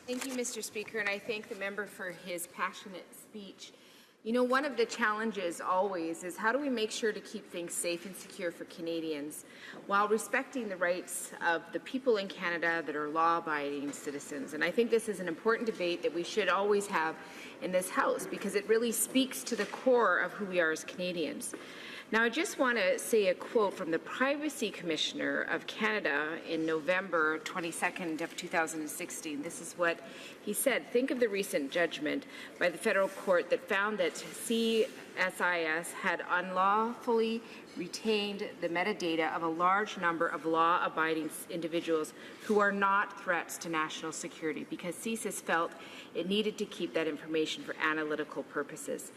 Thank you, Mr. Speaker, and I thank the member for his passionate speech. You know, one of the challenges always is how do we make sure to keep things safe and secure for Canadians while respecting the rights of the people in Canada that are law-abiding citizens. And I think this is an important debate that we should always have in this House because it really speaks to the core of who we are as Canadians. Now, I just want to say a quote from the Privacy Commissioner of Canada in November 22nd of 2016. This is what he said. Think of the recent judgment by the federal court that found that CSIS had unlawfully retained the metadata of a large number of law-abiding individuals who are not threats to national security because CSIS felt it needed to keep that information for analytical purposes.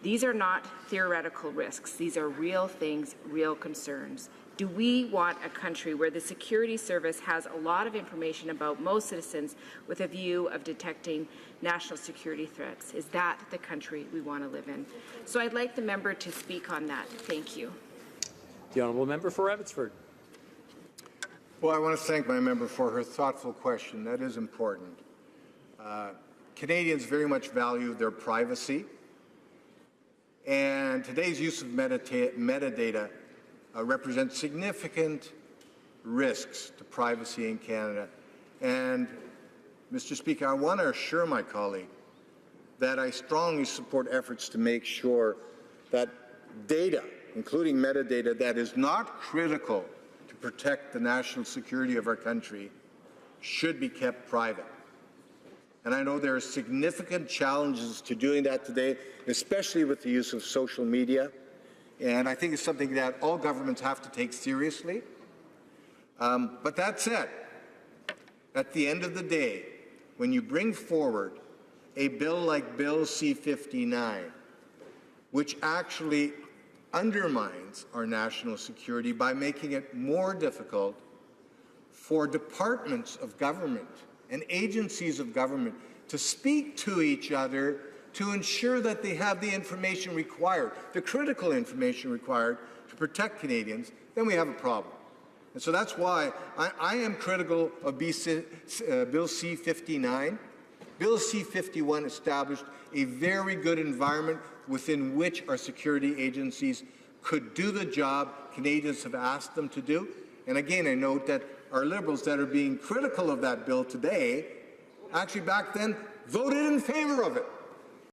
These are not theoretical risks. These are real things, real concerns. Do we want a country where the security service has a lot of information about most citizens with a view of detecting national security threats? Is that the country we want to live in? So I'd like the member to speak on that. Thank you. The honourable member for Abbotsford. Well, I want to thank my member for her thoughtful question. That is important. Canadians very much value their privacy. And today's use of metadata represents significant risks to privacy in Canada. And, Mr. Speaker, I want to assure my colleague that I strongly support efforts to make sure that data, including metadata, that is not critical to protect the national security of our country, should be kept private. And I know there are significant challenges to doing that today, especially with the use of social media. And I think it's something that all governments have to take seriously. But that said, at the end of the day, when you bring forward a bill like Bill C-59, which actually undermines our national security by making it more difficult for departments of government and agencies of government to speak to each other to ensure that they have the information required, the critical information required to protect Canadians, then we have a problem. And so that's why I am critical of Bill C-59. Bill C-51 established a very good environment within which our security agencies could do the job Canadians have asked them to do. And again, I note that our Liberals that are being critical of that bill today actually back then voted in favor of it.